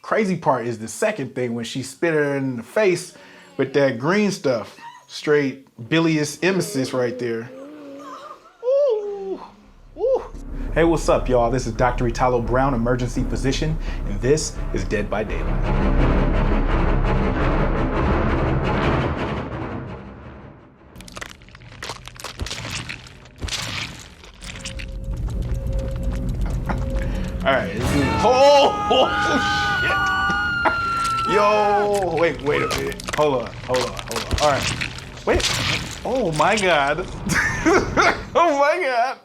Crazy part is the second thing when she spit her in the face with that green stuff. Straight bilious emesis right there. Ooh, ooh. Hey, what's up, y'all? This is Dr. Italo Brown, emergency physician, and this is Dead by Daylight. All right, oh, shit. Yo, wait a minute. Hold on. All right, wait. Oh my God. Oh my God.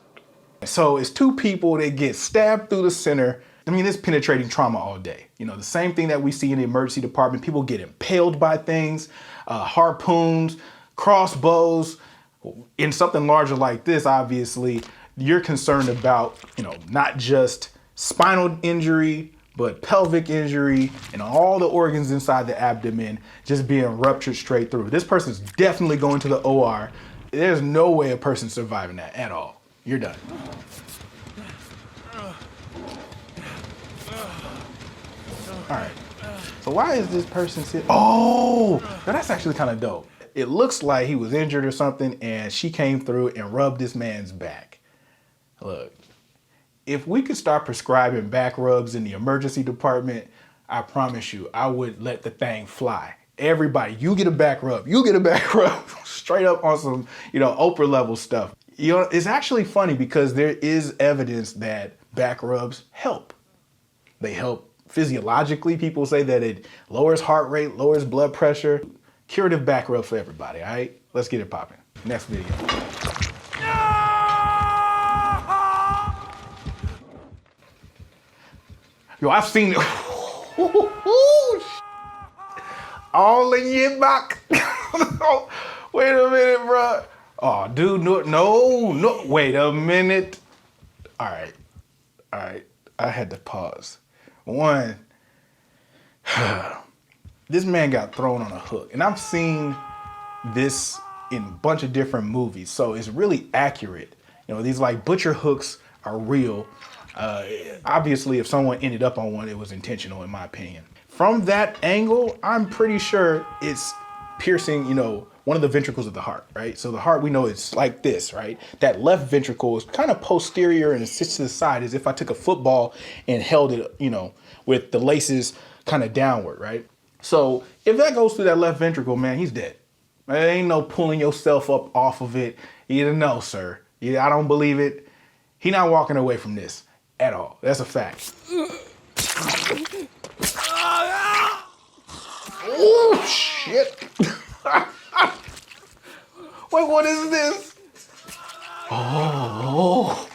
So it's two people that get stabbed through the center. I mean, it's penetrating trauma all day. You know, the same thing that we see in the emergency department. People get impaled by things, harpoons, crossbows. In something larger like this, obviously, you're concerned about, you know, not just spinal injury, but pelvic injury and all the organs inside the abdomen just being ruptured straight through. This person's definitely going to the OR. There's no way a person's surviving that at all. You're done. All right, so why is this person sitting? Oh, now that's actually kind of dope. It looks like he was injured or something and she came through and rubbed this man's back. Look. If we could start prescribing back rubs in the emergency department, I promise you, I would let the thing fly. Everybody, you get a back rub, straight up on some, you know, Oprah level stuff. You know, it's actually funny because there is evidence that back rubs help. They help physiologically. People say that it lowers heart rate, lowers blood pressure. Curative back rub for everybody, all right? Let's get it popping. Next video. Yo, I've seen it. All in your back. Wait a minute, bro. Oh, dude, no. Wait a minute. All right. I had to pause. One, this man got thrown on a hook. And I've seen this in a bunch of different movies. So it's really accurate. You know, these like butcher hooks are real. Obviously, if someone ended up on one, it was intentional, in my opinion. From that angle, I'm pretty sure it's piercing, you know, one of the ventricles of the heart, right? So the heart, we know it's like this, right? That left ventricle is kind of posterior and it sits to the side as if I took a football and held it, you know, with the laces kind of downward, right? So if that goes through that left ventricle, man, he's dead. There ain't no pulling yourself up off of it. Either no, sir. Yeah, I don't believe it. He not walking away from this. At all. That's a fact. Oh, shit. Wait, what is this? Oh.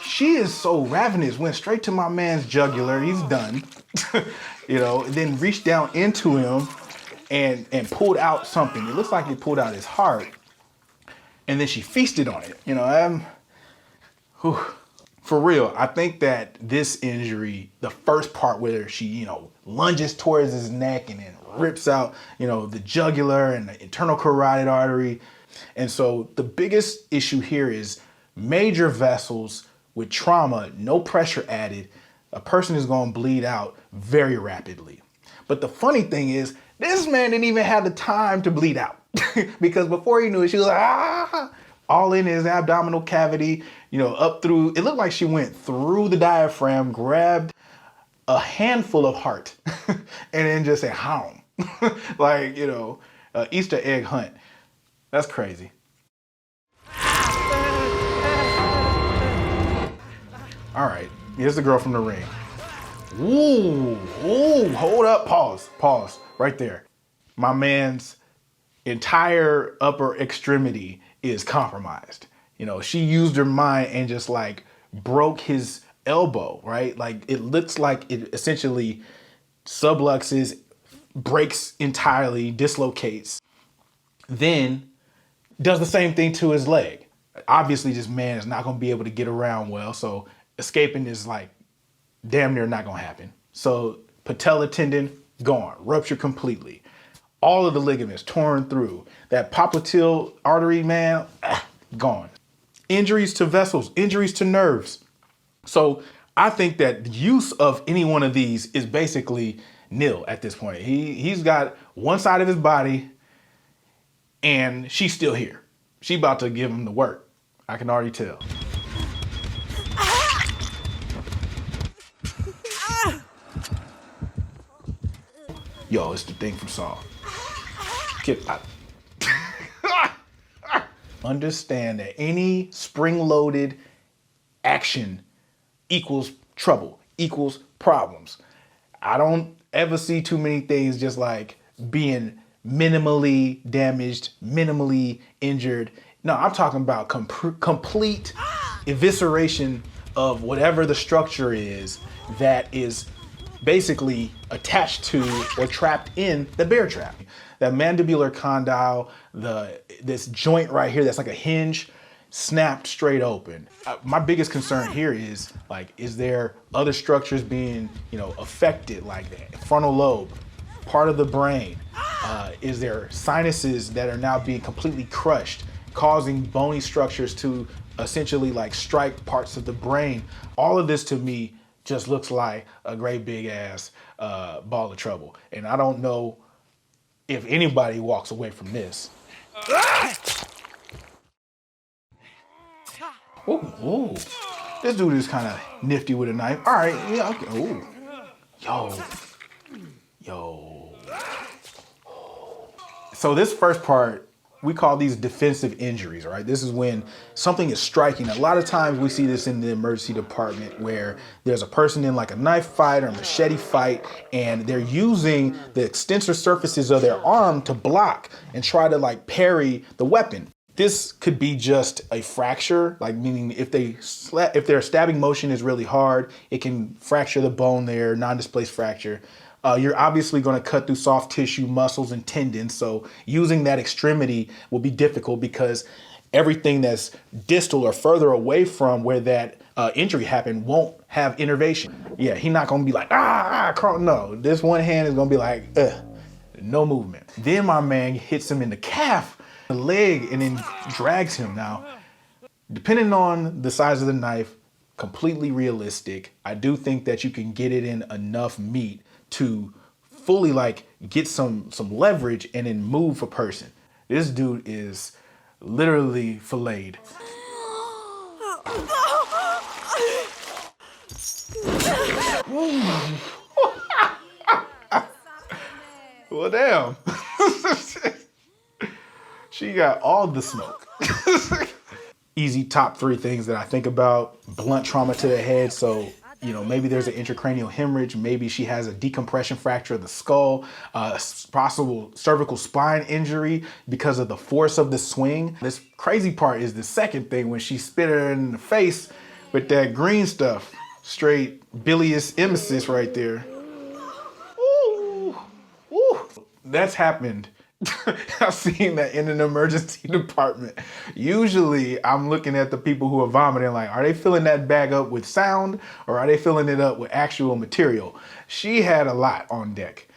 She is so ravenous. Went straight to my man's jugular. He's done. You know, then reached down into him and pulled out something. It looks like he pulled out his heart. And then she feasted on it. You know, for real, I think that this injury, the first part where she, you know, lunges towards his neck and then rips out, you know, the jugular and the internal carotid artery. And so the biggest issue here is major vessels with trauma, no pressure added. A person is going to bleed out very rapidly. But the funny thing is, this man didn't even have the time to bleed out because before he knew it, she was like, all in his abdominal cavity, you know, up through, it looked like she went through the diaphragm, grabbed a handful of heart, and then just said, home. Like, you know, Easter egg hunt. That's crazy. All right, here's the girl from the ring. Ooh, hold up, pause, right there. My man's entire upper extremity is compromised. You know, she used her mind and just like broke his elbow, right? Like it looks like it essentially subluxes, breaks entirely, dislocates, then does the same thing to his leg. Obviously, this man is not going to be able to get around well, so escaping is like damn near not going to happen. So patella tendon gone, ruptured completely. All of the ligaments torn through. That popliteal artery, man, gone. Injuries to vessels, injuries to nerves. So I think that the use of any one of these is basically nil at this point. He's got one side of his body and she's still here. She about to give him the work. I can already tell. Yo, it's the thing from Saw. Get out. Understand that any spring-loaded action equals trouble, equals problems. I don't ever see too many things just like being minimally damaged, minimally injured. No, I'm talking about complete evisceration of whatever the structure is that is basically attached to or trapped in the bear trap. That mandibular condyle, this joint right here that's like a hinge, snapped straight open. My biggest concern here is like, is there other structures being, affected like that? Frontal lobe, part of the brain. Is there sinuses that are now being completely crushed, causing bony structures to essentially like strike parts of the brain? All of this to me just looks like a great big ass ball of trouble. And I don't know if anybody walks away from this. Ooh. This dude is kind of nifty with a knife. All right, yeah, okay. Ooh. Yo. So this first part, we call these defensive injuries, right? This is when something is striking. A lot of times we see this in the emergency department where there's a person in like a knife fight or a machete fight, and they're using the extensor surfaces of their arm to block and try to like parry the weapon. This could be just a fracture, like meaning if their stabbing motion is really hard, it can fracture the bone there, non-displaced fracture. You're obviously going to cut through soft tissue, muscles, and tendons. So using that extremity will be difficult because everything that's distal or further away from where that injury happened won't have innervation. Yeah, he's not going to be like, no. This one hand is going to be like, no movement. Then my man hits him in the calf, the leg, and then drags him. Now, depending on the size of the knife, completely realistic. I do think that you can get it in enough meat to fully like get some leverage and then move a person. This dude is literally filleted. Well, damn. She got all the smoke. Easy top 3 things that I think about. Blunt trauma to the head. So, maybe there's an intracranial hemorrhage. Maybe she has a decompression fracture of the skull, possible cervical spine injury because of the force of the swing. This crazy part is the second thing when she spit her in the face with that green stuff. Straight bilious emesis right there. Ooh. That's happened. I've seen that in an emergency department. Usually I'm looking at the people who are vomiting like, are they filling that bag up with sound or are they filling it up with actual material? She had a lot on deck.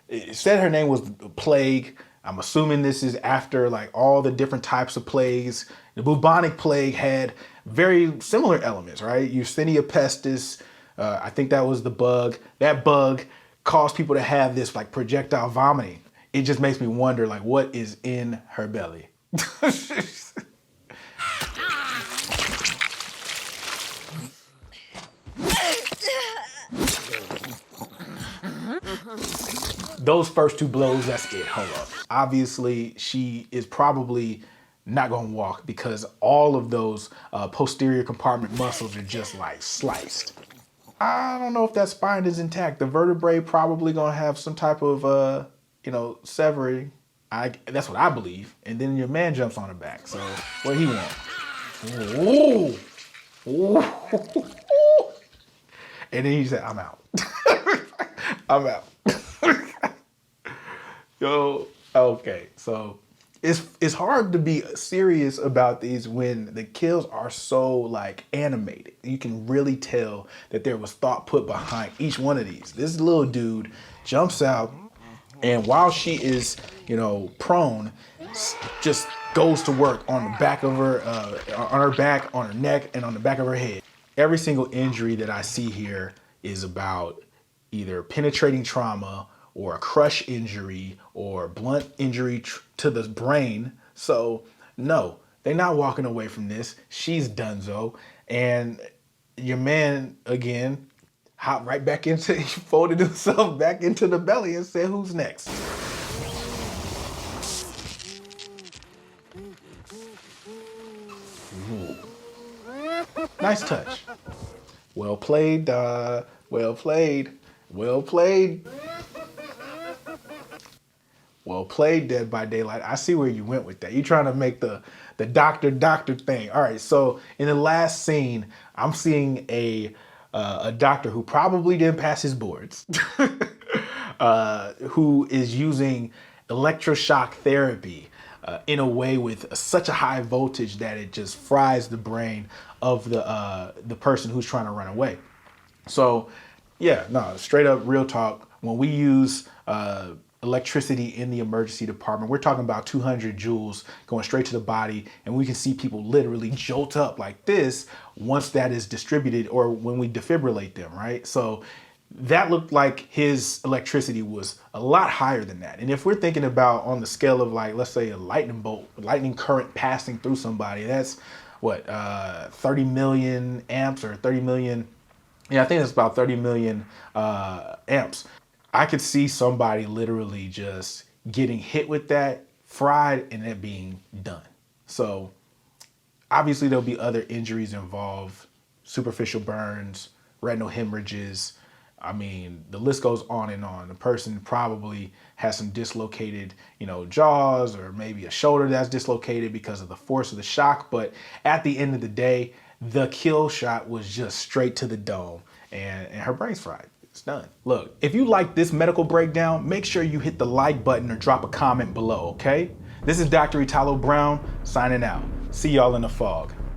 It said her name was Plague. I'm assuming this is after like all the different types of plagues. The bubonic plague had very similar elements, right? Yersinia pestis, I think that was the bug. That bug caused people to have this like projectile vomiting. It just makes me wonder, like, what is in her belly? Those first 2 blows, that's it, hold up. Obviously, she is probably not gonna walk because all of those posterior compartment muscles are just like sliced. I don't know if that spine is intact. The vertebrae probably gonna have some type of severing. That's what I believe. And then your man jumps on her back. So what he want? Ooh. And then he said, I'm out. I'm out. Yo, okay. So it's hard to be serious about these when the kills are so like animated. You can really tell that there was thought put behind each one of these. This little dude jumps out, and while she is, prone, just goes to work on the back of her, on her back, on her neck, and on the back of her head. every single injury that I see here is about either penetrating trauma or a crush injury or blunt injury to the brain. So no, they're not walking away from this. She's donezo. And your man, again, hopped right back into, he folded himself back into the belly and said, who's next? Ooh. Nice touch. Well played, well played, well played. Well played, Dead by Daylight. I see where you went with that. You're trying to make the doctor thing. All right, so in the last scene, I'm seeing a doctor who probably didn't pass his boards, who is using electroshock therapy in a way with such a high voltage that it just fries the brain of the person who's trying to run away. So yeah, no, straight up real talk. When we use electricity in the emergency department, we're talking about 200 joules going straight to the body, and we can see people literally jolt up like this once that is distributed or when we defibrillate them, right? So that looked like his electricity was a lot higher than that. And if we're thinking about on the scale of, like, let's say a lightning current passing through somebody, that's what, 30 million amps or 30 million. Yeah, I think it's about 30 million amps. I could see somebody literally just getting hit with that, fried, and it being done. So obviously there'll be other injuries involved, superficial burns, retinal hemorrhages. I mean, the list goes on and on. The person probably has some dislocated, jaws, or maybe a shoulder that's dislocated because of the force of the shock. But at the end of the day, the kill shot was just straight to the dome, and her brain's fried. It's done. Look, if you like this medical breakdown, make sure you hit the like button or drop a comment below, okay? This is Dr. Italo Brown signing out. See y'all in the fog.